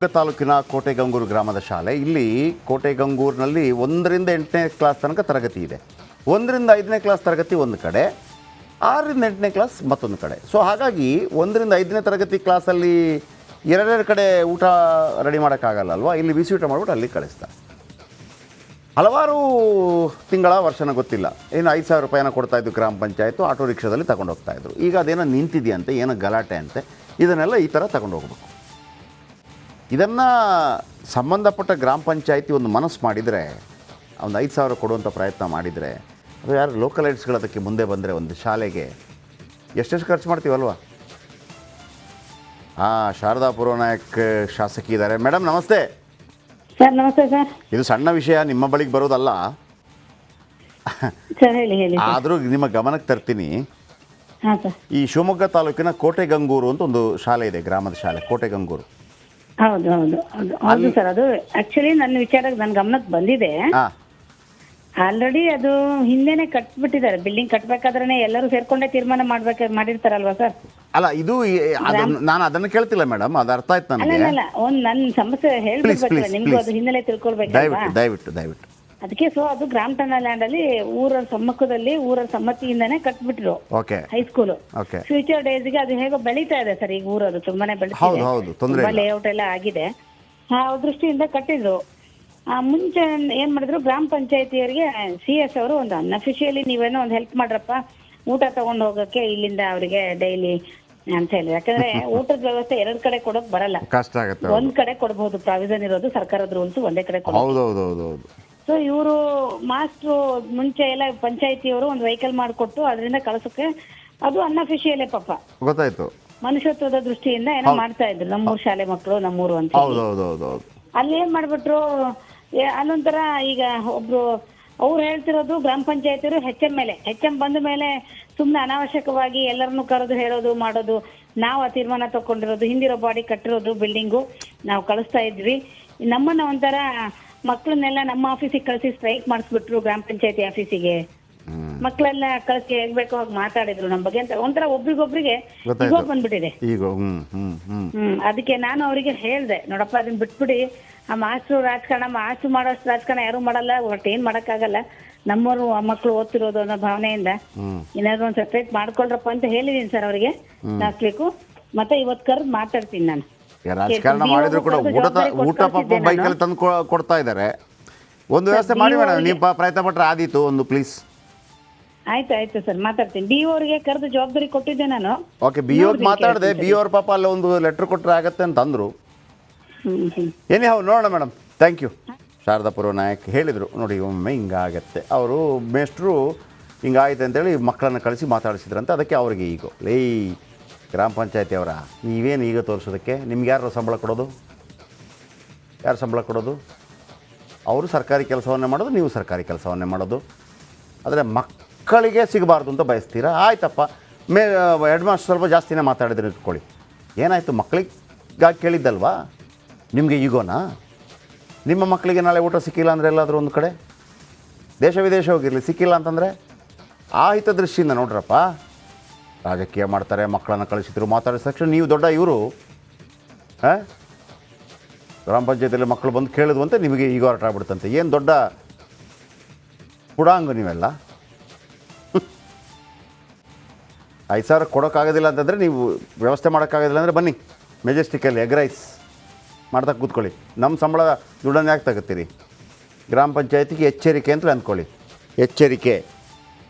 ತಾಲೂಕಿನ ಕೋಟೆಗಂಗೂರು ಗ್ರಾಮದ ಶಾಲೆ. ಇಲ್ಲಿ ಕೋಟೆಗಂಗೂರಿನಲ್ಲಿ 1ರಿಂದ 8ನೇ ಕ್ಲಾಸ್ ತನಕ ತರಗತಿ ಇದೆ. 1ರಿಂದ 5ನೇ ಕ್ಲಾಸ್ ತರಗತಿ ಒಂದು ಕಡೆ, 6ರಿಂದ 8ನೇ ಕ್ಲಾಸ್ ಮತ್ತೊಂದು ಕಡೆ. ಸೊ ಹಾಗಾಗಿ 1ರಿಂದ 5ನೇ ತರಗತಿ ಕ್ಲಾಸಲ್ಲಿ ಎರಡೆರಡು ಕಡೆ ಊಟ ರೆಡಿ ಮಾಡೋಕ್ಕಾಗಲ್ಲ ಅಲ್ವಾ. ಇಲ್ಲಿ ಬಿಸಿ ಊಟ ಮಾಡಿಬಿಟ್ಟು ಅಲ್ಲಿ ಕಳಿಸ್ತಾರೆ. ಹಲವಾರು ತಿಂಗಳ ವರ್ಷನ ಗೊತ್ತಿಲ್ಲ, ಏನು 5,000 ರೂಪಾಯಿನ ಕೊಡ್ತಾಯಿದ್ದು ಗ್ರಾಮ ಪಂಚಾಯತು, ಆಟೋ ರಿಕ್ಷಾದಲ್ಲಿ ತಗೊಂಡು ಹೋಗ್ತಾಯಿದ್ರು. ಈಗ ಅದೇನೋ ನಿಂತಿದೆಯಂತೆ, ಏನೋ ಗಲಾಟೆ ಅಂತೆ, ಇದನ್ನೆಲ್ಲ ಈ ಥರ ತಗೊಂಡು ಹೋಗ್ಬೇಕು. ಇದನ್ನು ಸಂಬಂಧಪಟ್ಟ ಗ್ರಾಮ ಪಂಚಾಯತಿ ಒಂದು ಮನಸ್ಸು ಮಾಡಿದರೆ, ಒಂದು 5,000 ಕೊಡುವಂಥ ಪ್ರಯತ್ನ ಮಾಡಿದರೆ, ಅದು ಯಾರು ಲೋಕಲೈಟ್ಸ್ಗಳು ಅದಕ್ಕೆ ಮುಂದೆ ಬಂದರೆ ಒಂದು ಶಾಲೆಗೆ ಎಷ್ಟೆಷ್ಟು ಖರ್ಚು ಮಾಡ್ತೀವಲ್ವ. ಶಾರದಾ ಪುರನಾಯಕ್ ಶಾಸಕಿ ಇದ್ದಾರೆ. ಮೇಡಮ್ ನಮಸ್ತೆ. ಸರ್ ನಮಸ್ತೆ ಸರ್. ಇದು ಸಣ್ಣ ವಿಷಯ, ನಿಮ್ಮ ಬಳಿಗೆ ಬರೋದಲ್ಲ, ಸರ್ ಹೇಳಿ ಹೇಳಿ. ಆದರೂ ನಿಮ್ಮ ಗಮನಕ್ಕೆ ತರ್ತೀನಿ. ಹಾಂ ಸರ್. ಈ ಶಿವಮೊಗ್ಗ ತಾಲೂಕಿನ ಕೋಟೆಗಂಗೂರು ಅಂತ ಒಂದು ಶಾಲೆ ಇದೆ, ಗ್ರಾಮದ ಶಾಲೆ ಕೋಟೆಗಂಗೂರು. ಹೌದು ಹೌದು ಹೌದು ಹೌದು ಸರ್. ಅದು ಆಕ್ಚುಲಿ ನನ್ನ ವಿಚಾರ ನನ್ನ ಗಮನಕ್ಕೆ ಬಂದಿದೆ. ಹಾಂ, ಆಲ್ರೆಡಿ ಅದು ಹಿಂದೆನೆ ಕಟ್ಬಿಟ್ಟಿದ್ದಾರೆ. ಬಿಲ್ಡಿಂಗ್ ಕಟ್ಬೇಕಾದ್ರೆ ಎಲ್ಲರೂ ಸೇರ್ಕೊಂಡೇ ತೀರ್ಮಾನ ಮಾಡಿರ್ತಾರಲ್ವಾ ಸರ್. ಅಲ್ಲ ಇದು ನಾನು ಅದನ್ನು ಕೇಳ್ತಿಲ್ಲ ಮೇಡಮ್, ಅದು ಅರ್ಥ ಆಯ್ತು ಅಲ್ಲ ನನಗೆ. ಅಲ್ಲ ಒಂದು ನನ್ನ ಸಮಸ್ಯೆ ಹೇಳ್ಬಿಡ್ಬೇಕಲ್ಲ ನಿಮ್ಗೂ, ಅದು ಹಿನ್ನೆಲೆ ತಿಳ್ಕೊಳ್ಬೇಕಲ್ವಾ. ದಯವಿಟ್ಟು ದಯವಿಟ್ಟು ದಯವಿಟ್ಟು. ಅದಕ್ಕೆ ಸೊ ಅದು ಗ್ರಾಮ ಠಾಣಾ ಲ್ಯಾಂಡ್ ಅಲ್ಲಿ ಊರ ಸಮ್ಮುಖದಲ್ಲಿ ಊರ ಸಮ್ಮತಿಯಿಂದಾನೇ ಕಟ್ಬಿಟ್ರು ಓಕೆ ಹೈಸ್ಕೂಲ್. ಓಕೆ. ಫ್ಯೂಚರ್ ಡೇಸ್ಗೆ ಅದು ಹೇಗೋ ಬೆಳೀತಾ ಇದೆ ಸರ್. ಈಗ ಊರದು ತುಂಬಾನೇ ಹೌದು ಬೆಳೀತಿದೆ, ಹೌದು, ತೊಂದರೆ ತುಂಬಾ ಇಲ್ಲ. ಲೇಔಟ್ ಎಲ್ಲ ಆಗಿದೆ. ಆ ದೃಷ್ಟಿಯಿಂದ ಕಟ್ಟಿದ್ರು. ಮುಂಚೆ ಏನ್ ಮಾಡಿದ್ರು, ಗ್ರಾಮ ಪಂಚಾಯತಿಯವರಿಗೆ CS ಅವರು ಒಂದು ಅನ್ಅಫಿಷಿಯಲಿ ನೀವೇನೋ ಒಂದು ಹೆಲ್ಪ್ ಮಾಡ್ರಪ್ಪ, ಊಟ ತಗೊಂಡು ಹೋಗಕ್ಕೆ ಇಲ್ಲಿಂದ ಅವರಿಗೆ ಡೈಲಿ ಅಂತ ಹೇಳಿ. ಯಾಕಂದ್ರೆ ಊಟದ ವ್ಯವಸ್ಥೆ 2 ಕಡೆ ಕೊಡೋಕ್ ಬರಲ್ಲ, ಕಷ್ಟ ಆಗುತ್ತೆ. ಒಂದ್ ಕಡೆ ಕೊಡಬಹುದು. ಪ್ರಾವಿಷನ್ ಇರೋದು ಸರ್ಕಾರದ ರೂಲ್ಸ್ ಒಂದೇ ಕಡೆ ಕೊಡೋದು. ಹೌದು ಹೌದು ಹೌದು ಹೌದು. ಸೊ ಇವರು ಮಾಸ್ಟ್ರು ಮುಂಚೆ ಎಲ್ಲ ಪಂಚಾಯತಿಯವರು ಒಂದು ವೆಹಿಕಲ್ ಮಾಡಿಕೊಟ್ಟು ಅದರಿಂದ ಕಳ್ಸಕ್ಕೆ, ಅದು ಅನ್ಅಫಿಷಿಯಲೇ ಪಾಪ, ಗೊತ್ತಾಯ್ತು. ಮನುಷ್ಯತ್ವದ ದೃಷ್ಟಿಯಿಂದ ಏನೋ ಮಾಡ್ತಾ ಇದ್ರು. ನಮ್ಮೂರ್ ಶಾಲೆ ಮಕ್ಕಳು ನಮ್ಮೂರು ಅಂತ ಹೇಳಿ. ಹೌದು ಹೌದು ಹೌದು ಹೌದು. ಅಲ್ಲಿ ಏನ್ ಮಾಡ್ಬಿಟ್ರು, ಅಲ್ಲೊಂಥರ ಈಗ ಒಬ್ರು ಅವ್ರು ಹೇಳ್ತಿರೋದು ಗ್ರಾಮ ಪಂಚಾಯತಿಯವರು HM ಬಂದ ಮೇಲೆ ಸುಮ್ನೆ ಅನಾವಶ್ಯಕವಾಗಿ ಎಲ್ಲರನ್ನು ಕರೆದು ಹೇಳೋದು ಮಾಡೋದು. ನಾವು ಆ ತೀರ್ಮಾನ ತಕೊಂಡಿರೋದು, ಹಿಂದಿರೋ ಬಾಡಿ ಕಟ್ಟಿರೋದು ಬಿಲ್ಡಿಂಗು ನಾವು ಕಳಿಸ್ತಾ ಇದ್ವಿ. ನಮ್ಮನ್ನ ಒಂಥರ ಮಕ್ಕಳನ್ನೆಲ್ಲ ನಮ್ಮ ಆಫೀಸಿಗೆ ಕಳಿಸಿ ಸ್ಟ್ರೈಕ್ ಮಾಡಿಸ್ಬಿಟ್ರು, ಗ್ರಾಮ ಪಂಚಾಯತಿ ಆಫೀಸಿಗೆ. ಮಕ್ಕಳೆಲ್ಲ ಕಳಿಸಿ ಹೇಳ್ಬೇಕು ಹಾಗೆ ಮಾತಾಡಿದ್ರು ನಮ್ಮ ಬಗ್ಗೆ ಅಂತ. ಒಂಥರ ಒಬ್ರಿಗೊಬ್ರಿಗೆ ಈಗ ಬಂದ್ಬಿಟ್ಟಿದೆ ಈಗ. ಅದಕ್ಕೆ ನಾನು ಅವರಿಗೆ ಹೇಳ್ದೆ, ನೋಡಪ್ಪ ಅದನ್ನ ಬಿಟ್ಬಿಡಿ, ಆ ಮಾಸ್ಟ್ರು ರಾಜಕಾರಣ, ಮಾಸ್ಟ್ರು ಮಾಡೋಷ್ಟು ರಾಜಕಾರಣ ಯಾರು ಮಾಡಲ್ಲ, ಒಟ್ಟು ಏನ್ ಮಾಡಕ್ಕಾಗಲ್ಲ. ನಮ್ಮವರು ಮಕ್ಕಳು ಓದ್ತಿರೋದು ಅನ್ನೋ ಭಾವನೆಯಿಂದ ಏನಾದ್ರು ಒಂದು ಸೆಪರೇಟ್ ಮಾಡ್ಕೊಳ್ರಪ್ಪ ಅಂತ ಹೇಳಿದೀನಿ ಸರ್ ಅವರಿಗೆ ಲಾಸ್ಟ್ ವೀಕು. ಮತ್ತೆ ಇವತ್ತು ಕರೆದು ಮಾತಾಡ್ತೀನಿ ನಾನು. ರಾಜಕಾರಣ ಮಾಡಿದ್ರು ಕೂಡ ಊಟ ಪಾಪ ಬೈಕಲ್ಲಿ ತಂದು ಕೊಡ್ತಾ ಇದ್ದಾರೆ. ಒಂದು ವ್ಯವಸ್ಥೆ ಮಾಡಿ ಮೇಡಮ್, ನೀವು ಪ್ರಯತ್ನ ಪಟ್ಟರೆ ಆದೀತು ಒಂದು, ಪ್ಲೀಸ್. ಆಯ್ತು ಸರ್, ಮಾತಾಡ್ತೀನಿ. BO ಅವರಿಗೆ ಕರೆದು ಜವಾಬ್ದಾರಿ ಕೊಟ್ಟಿದ್ದೆ ನಾನು. ಓಕೆ, BO ಮಾತಾಡಿದೆ. BO ಅವ್ರ ಪಾಪ ಅಲ್ಲಿ ಒಂದು ಲೆಟ್ರ್ ಕೊಟ್ಟರೆ ಆಗತ್ತೆ ಅಂತ ಅಂದರು. ಏನೇ ಹೌದು, ನೋಡೋಣ madam. Thank you. Sharada Puranayak ಹೇಳಿದರು, ನೋಡಿ ಒಮ್ಮೆ ಹಿಂಗಾಗತ್ತೆ, ಅವರು ಮೇಸ್ಟ್ರು ಹಿಂಗಾಯ್ತು ಅಂತೇಳಿ ಮಕ್ಕಳನ್ನು ಕಳಿಸಿ ಮಾತಾಡಿಸಿದ್ರಂತೆ. ಅದಕ್ಕೆ ಅವ್ರಿಗೆ ಈಗ ಗ್ರಾಮ ಪಂಚಾಯತಿ ಅವರ ನೀವೇನು ಈಗ ತೋರಿಸೋದಕ್ಕೆ, ನಿಮ್ಗೆ ಯಾರು ಸಂಬಳ ಕೊಡೋದು? ಯಾರು ಸಂಬಳ ಕೊಡೋದು? ಅವರು ಸರ್ಕಾರಿ ಕೆಲಸವನ್ನೇ ಮಾಡೋದು, ನೀವು ಸರ್ಕಾರಿ ಕೆಲಸವನ್ನೇ ಮಾಡೋದು. ಆದರೆ ಮಕ್ಕಳಿಗೆ ಸಿಗಬಾರ್ದು ಅಂತ ಬಯಸ್ತೀರಾ? ಆಯ್ತಪ್ಪ, ಹೆಡ್ ಮಾಸ್ಟರ್ ಸ್ವಲ್ಪ ಜಾಸ್ತಿನೇ ಮಾತಾಡಿದ್ರೆ ಇಟ್ಕೊಳ್ಳಿ, ಏನಾಯಿತು? ಮಕ್ಕಳಿಗಾಗಿ ಕೇಳಿದ್ದಲ್ವಾ, ನಿಮಗೆ ಈಗೋನಾ? ನಿಮ್ಮ ಮಕ್ಕಳಿಗೆ ನಾಳೆ ಊಟ ಸಿಕ್ಕಿಲ್ಲ ಅಂದರೆ ಎಲ್ಲಾದರೂ ಒಂದು ಕಡೆ, ದೇಶ ವಿದೇಶ ಹೋಗಿರಲಿ, ಸಿಕ್ಕಿಲ್ಲ ಅಂತಂದರೆ ಆ ಹಿತದೃಷ್ಟಿಯಿಂದ ನೋಡ್ರಪ್ಪ. ರಾಜಕೀಯ ಮಾಡ್ತಾರೆ, ಮಕ್ಕಳನ್ನು ಕಳಿಸಿದ್ರು, ಮಾತಾಡಿದ ತಕ್ಷಣ ನೀವು ದೊಡ್ಡ ಇವರು ಗ್ರಾಮ ಪಂಚಾಯತಿಯಲ್ಲಿ ಮಕ್ಕಳು ಬಂದು ಕೇಳಿದ್ವಂತೆ, ನಿಮಗೆ ಈಗ ಹೊರಟಾಗ್ಬಿಡ್ತಂತೆ. ಏನು ದೊಡ್ಡ ಪುಡಾಂಗ ನೀವೆಲ್ಲ. 5,000 ಕೊಡೋಕ್ಕಾಗೋದಿಲ್ಲ ಅಂತಂದರೆ, ನೀವು ವ್ಯವಸ್ಥೆ ಮಾಡೋಕ್ಕಾಗೋದಿಲ್ಲ ಅಂದರೆ ಬನ್ನಿ ಮೆಜೆಸ್ಟಿಕಲ್ಲಿ ಎಗ್ ರೈಸ್ ಮಾಡ್ತಾ ಕೂತ್ಕೊಳ್ಳಿ. ನಮ್ಮ ಸಂಬಳ ದುಡ್ಡನ್ನು ಯಾಕೆ ತಗೋತೀರಿ? ಗ್ರಾಮ ಪಂಚಾಯತಿಗೆ ಎಚ್ಚರಿಕೆ ಅಂತಲೇ ಅಂದ್ಕೊಳ್ಳಿ. ಎಚ್ಚರಿಕೆ,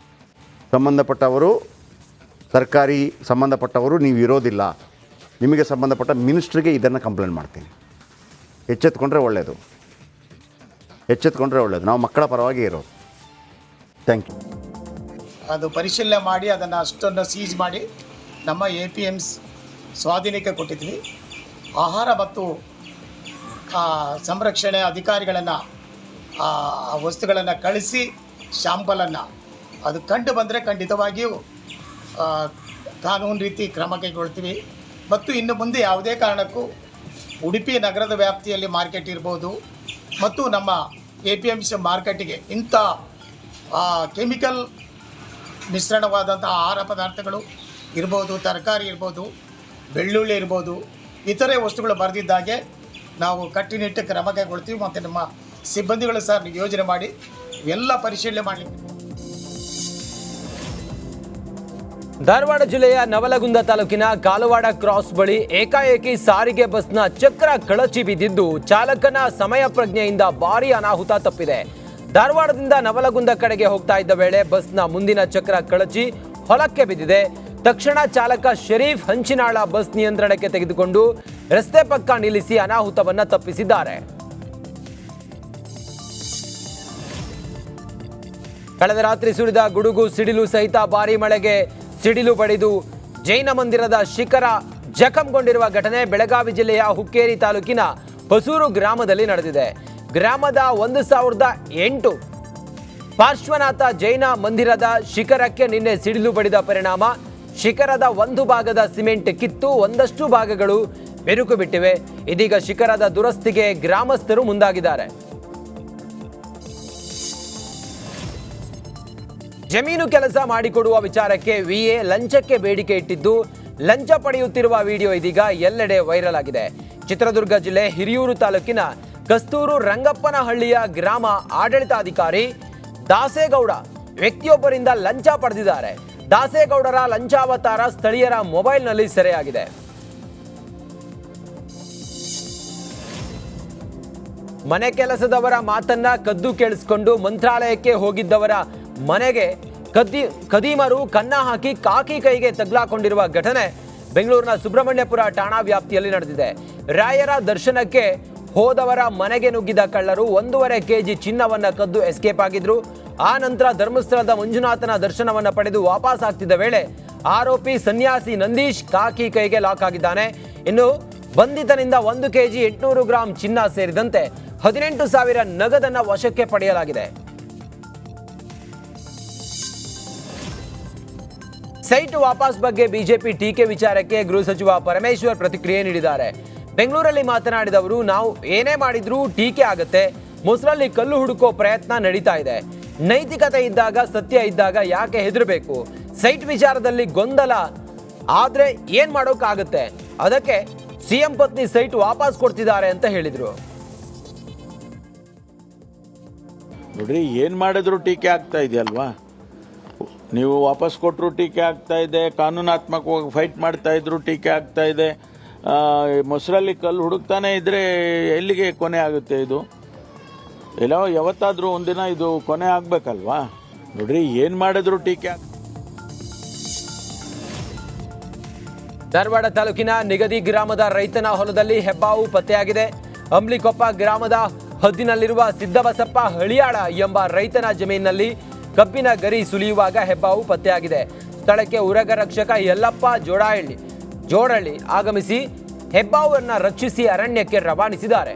ಸಂಬಂಧಪಟ್ಟವರು, ಸರ್ಕಾರಿ ಸಂಬಂಧಪಟ್ಟವರು ನೀವು ಇರೋದಿಲ್ಲ, ನಿಮಗೆ ಸಂಬಂಧಪಟ್ಟ ಮಿನಿಸ್ಟ್ರಿಗೆ ಇದನ್ನು ಕಂಪ್ಲೇಂಟ್ ಮಾಡ್ತೀನಿ. ಎಚ್ಚೆತ್ಕೊಂಡ್ರೆ ಒಳ್ಳೆಯದು, ಎಚ್ಚೆತ್ಕೊಂಡ್ರೆ ಒಳ್ಳೆಯದು. ನಾವು ಮಕ್ಕಳ ಪರವಾಗಿ ಇರೋದು. Thank you. ಅದು ಪರಿಶೀಲನೆ ಮಾಡಿ ಅದನ್ನು ಅಷ್ಟನ್ನು ಸೀಜ್ ಮಾಡಿ ನಮ್ಮ APMs ಸ್ವಾಧೀನಕ್ಕೆ ಕೊಟ್ಟಿದ್ವಿ. ಆಹಾರ ಮತ್ತು ಸಂರಕ್ಷಣೆ ಅಧಿಕಾರಿಗಳನ್ನು ಆ ವಸ್ತುಗಳನ್ನು ಕಳಿಸಿ ಶಾಂಪಲನ್ನು ಅದು ಕಂಡು ಬಂದರೆ ಖಂಡಿತವಾಗಿಯೂ ಕಾನೂನು ರೀತಿ ಕ್ರಮ ಕೈಗೊಳ್ತೀವಿ. ಮತ್ತು ಇನ್ನು ಮುಂದೆ ಯಾವುದೇ ಕಾರಣಕ್ಕೂ ಉಡುಪಿ ನಗರದ ವ್ಯಾಪ್ತಿಯಲ್ಲಿ ಮಾರ್ಕೆಟ್ ಇರ್ಬೋದು ಮತ್ತು ನಮ್ಮ APMs ಮಾರ್ಕೆಟಿಗೆ ಇಂಥ ಕೆಮಿಕಲ್ ಮಿಶ್ರಣವಾದಂಥ ಆಹಾರ ಪದಾರ್ಥಗಳು ಇರ್ಬೋದು, ತರಕಾರಿ ಇರ್ಬೋದು, ಬೆಳ್ಳುಳ್ಳಿ ಇರ್ಬೋದು, ಇತರೆ ವಸ್ತುಗಳು ಬರೆದಿದ್ದಾಗೆ ನಾವು ಕಟ್ಟುನಿಟ್ಟು ಕ್ರಮ ಕೈಗೊಳ್ತೀವಿ ಮತ್ತು ನಮ್ಮ ಸಿಬ್ಬಂದಿಗಳು ಸಹ ಯೋಜನೆ ಮಾಡಿ ಎಲ್ಲ ಪರಿಶೀಲನೆ ಮಾಡಲಿಕ್ಕೆ. ಧಾರವಾಡ ಜಿಲ್ಲೆಯ ನವಲಗುಂದ ತಾಲೂಕಿನ ಕಾಲವಾಡ ಕ್ರಾಸ್ ಬಳಿ ಏಕಾಏಕಿ ಸಾರಿಗೆ ಬಸ್ನ ಚಕ್ರ ಕಳಚಿ ಬಿದ್ದಿದ್ದು ಚಾಲಕನ ಸಮಯ ಪ್ರಜ್ಞೆಯಿಂದ ಭಾರೀ ಅನಾಹುತ ತಪ್ಪಿದೆ. ಧಾರವಾಡದಿಂದ ನವಲಗುಂದ ಕಡೆಗೆ ಹೋಗ್ತಾ ಇದ್ದ ವೇಳೆ ಬಸ್ನ ಮುಂದಿನ ಚಕ್ರ ಕಳಚಿ ಹೊಲಕ್ಕೆ ಬಿದ್ದಿದೆ. ತಕ್ಷಣ ಚಾಲಕ ಶರೀಫ್ ಹಂಚಿನಾಳ ಬಸ್ ನಿಯಂತ್ರಣಕ್ಕೆ ತೆಗೆದುಕೊಂಡು ರಸ್ತೆ ಪಕ್ಕ ನಿಲ್ಲಿಸಿ ಅನಾಹುತವನ್ನ ತಪ್ಪಿಸಿದ್ದಾರೆ. ಕಳೆದ ರಾತ್ರಿ ಸುರಿದ ಗುಡುಗು ಸಿಡಿಲು ಸಹಿತ ಭಾರೀ ಮಳೆಗೆ ಸಿಡಿಲು ಬಡಿದು ಜೈನ ಮಂದಿರದ ಶಿಖರ ಜಖಂಗೊಂಡಿರುವ ಘಟನೆ ಬೆಳಗಾವಿ ಜಿಲ್ಲೆಯ ಹುಕ್ಕೇರಿ ತಾಲೂಕಿನ ಹೊಸೂರು ಗ್ರಾಮದಲ್ಲಿ ನಡೆದಿದೆ. ಗ್ರಾಮದ 1008 ಪಾರ್ಶ್ವನಾಥ ಜೈನ ಮಂದಿರದ ಶಿಖರಕ್ಕೆ ನಿನ್ನೆ ಸಿಡಿಲು ಬಡಿದ ಪರಿಣಾಮ ಶಿಖರದ ಒಂದು ಭಾಗದ ಸಿಮೆಂಟ್ ಕಿತ್ತು ಒಂದಷ್ಟು ಭಾಗಗಳು ಬಿರುಕು ಬಿಟ್ಟಿವೆ. ಇದೀಗ ಶಿಖರದ ದುರಸ್ತಿಗೆ ಗ್ರಾಮಸ್ಥರು ಮುಂದಾಗಿದ್ದಾರೆ. ಜಮೀನು ಕೆಲಸ ಮಾಡಿಕೊಡುವ ವಿಚಾರಕ್ಕೆ ವಿಎ ಲಂಚಕ್ಕೆ ಬೇಡಿಕೆ ಇಟ್ಟಿದ್ದು ಲಂಚ ಪಡೆಯುತ್ತಿರುವ ವಿಡಿಯೋ ಇದೀಗ ಎಲ್ಲೆಡೆ ವೈರಲ್ ಆಗಿದೆ. ಚಿತ್ರದುರ್ಗ ಜಿಲ್ಲೆ ಹಿರಿಯೂರು ತಾಲೂಕಿನ ಕಸ್ತೂರು ರಂಗಪ್ಪನಹಳ್ಳಿಯ ಗ್ರಾಮ ಆಡಳಿತಾಧಿಕಾರಿ ದಾಸೇಗೌಡ ವ್ಯಕ್ತಿಯೊಬ್ಬರಿಂದ ಲಂಚ ಪಡೆದಿದ್ದಾರೆ. ದಾಸೇಗೌಡರ ಲಂಚಾವತಾರ ಸ್ಥಳೀಯರ ಮೊಬೈಲ್ನಲ್ಲಿ ಸೆರೆಯಾಗಿದೆ. ಮನೆ ಕೆಲಸದವರ ಮಾತನ್ನ ಕದ್ದು ಕೇಳಿಸಿಕೊಂಡು ಮಂತ್ರಾಲಯಕ್ಕೆ ಹೋಗಿದ್ದವರ ಮನೆಗೆ ಖದೀಮರು ಕನ್ನ ಹಾಕಿ ಕಾಕಿ ಕೈಗೆ ತಗ್ಲಾಕೊಂಡಿರುವ ಘಟನೆ ಬೆಂಗಳೂರಿನ ಸುಬ್ರಹ್ಮಣ್ಯಪುರ ಠಾಣಾ ವ್ಯಾಪ್ತಿಯಲ್ಲಿ ನಡೆದಿದೆ. ರಾಯರ ದರ್ಶನಕ್ಕೆ ಹೋದವರ ಮನೆಗೆ ನುಗ್ಗಿದ ಕಳ್ಳರು 1.5 kg ಚಿನ್ನವನ್ನ ಕದ್ದು ಎಸ್ಕೇಪ್ ಆಗಿದ್ರು. ಆ ನಂತರ ಧರ್ಮಸ್ಥಳದ ಮಂಜುನಾಥನ ದರ್ಶನವನ್ನ ಪಡೆದು ವಾಪಸ್ ಆಗ್ತಿದ್ದ ವೇಳೆ ಆರೋಪಿ ಸನ್ಯಾಸಿ ನಂದೀಶ್ ಕಾಕಿ ಕೈಗೆ ಲಾಕ್ ಆಗಿದ್ದಾನೆ. ಇನ್ನು ಬಂಧಿತನಿಂದ 1 kg 800 ಗ್ರಾಂ ಚಿನ್ನ ಸೇರಿದಂತೆ 18,000 ನಗದನ್ನ ವಶಕ್ಕೆ ಪಡೆಯಲಾಗಿದೆ. ಸೈಟ್ ವಾಪಸ್ ಬಗ್ಗೆ ಬಿಜೆಪಿ ಟೀಕೆ ವಿಚಾರಕ್ಕೆ ಗೃಹ ಸಚಿವ ಪರಮೇಶ್ವರ್ ಪ್ರತಿಕ್ರಿಯೆ ನೀಡಿದ್ದಾರೆ. ಬೆಂಗಳೂರಲ್ಲಿ ಮಾತನಾಡಿದ ಅವರು, ನಾವು ಏನೇ ಮಾಡಿದ್ರೂ ಟೀಕೆ ಆಗುತ್ತೆ. ಮೊಸರಲ್ಲಿ ಕಲ್ಲು ಹುಡುಕೋ ಪ್ರಯತ್ನ ನಡೀತಾ ಇದೆ. ನೈತಿಕತೆ ಇದ್ದಾಗ, ಸತ್ಯ ಇದ್ದಾಗ ಯಾಕೆ ಹೆದರಬೇಕು? ಸೈಟ್ ವಿಚಾರದಲ್ಲಿ ಗೊಂದಲ ಆದ್ರೆ ಏನ್ ಮಾಡೋಕ್ಕಾಗುತ್ತೆ? ಅದಕ್ಕೆ ಸಿಎಂ ಪತ್ನಿ ಸೈಟ್ ವಾಪಸ್ ಕೊಡ್ತಿದ್ದಾರೆ ಅಂತ ಹೇಳಿದ್ರು. ನೋಡ್ರಿ, ಏನು ಮಾಡಿದ್ರು ಟೀಕೆ ಆಗ್ತಾ ಇದೆಯಲ್ವಾ? ನೀವು ವಾಪಸ್ ಕೊಟ್ಟರು ಟೀಕೆ ಆಗ್ತಾ ಇದೆ, ಕಾನೂನಾತ್ಮಕವಾಗಿ ಫೈಟ್ ಮಾಡ್ತಾ ಇದ್ರು ಟೀಕೆ ಆಗ್ತಾ ಇದೆ. ಮೊಸರಲ್ಲಿ ಕಲ್ಲು ಹುಡುಕ್ತಾನೆ ಇದ್ರೆ ಎಲ್ಲಿಗೆ ಕೊನೆ ಆಗುತ್ತೆ? ಇದು ಎಲ್ಲ ಯಾವತ್ತಾದರೂ ಒಂದಿನ ಇದು ಕೊನೆ ಆಗಬೇಕಲ್ವಾ? ನೋಡ್ರಿ, ಏನು ಮಾಡಿದ್ರು ಟೀಕೆ ಧಾರವಾಡ ತಾಲೂಕಿನ ನಿಗದಿ ಗ್ರಾಮದ ರೈತನ ಹೊಲದಲ್ಲಿ ಹೆಬ್ಬಾವು ಪತ್ತೆಯಾಗಿದೆ. ಅಂಬ್ಲಿಕೊಪ್ಪ ಗ್ರಾಮದ ಹದ್ದಿನಲ್ಲಿರುವ ಸಿದ್ದಬಸಪ್ಪ ಹಳಿಯಾಳ ಎಂಬ ರೈತನ ಜಮೀನಿನಲ್ಲಿ ಕಬ್ಬಿನ ಗರಿ ಸುಲಿಯುವಾಗ ಹೆಬ್ಬಾವು ಪತ್ತೆಯಾಗಿದೆ. ಸ್ಥಳಕ್ಕೆ ಉರಗ ರಕ್ಷಕ ಯಲ್ಲಪ್ಪ ಜೋಡಹಳ್ಳಿ ಆಗಮಿಸಿ ಹೆಬ್ಬಾವನ್ನ ರಕ್ಷಿಸಿ ಅರಣ್ಯಕ್ಕೆ ರವಾನಿಸಿದ್ದಾರೆ.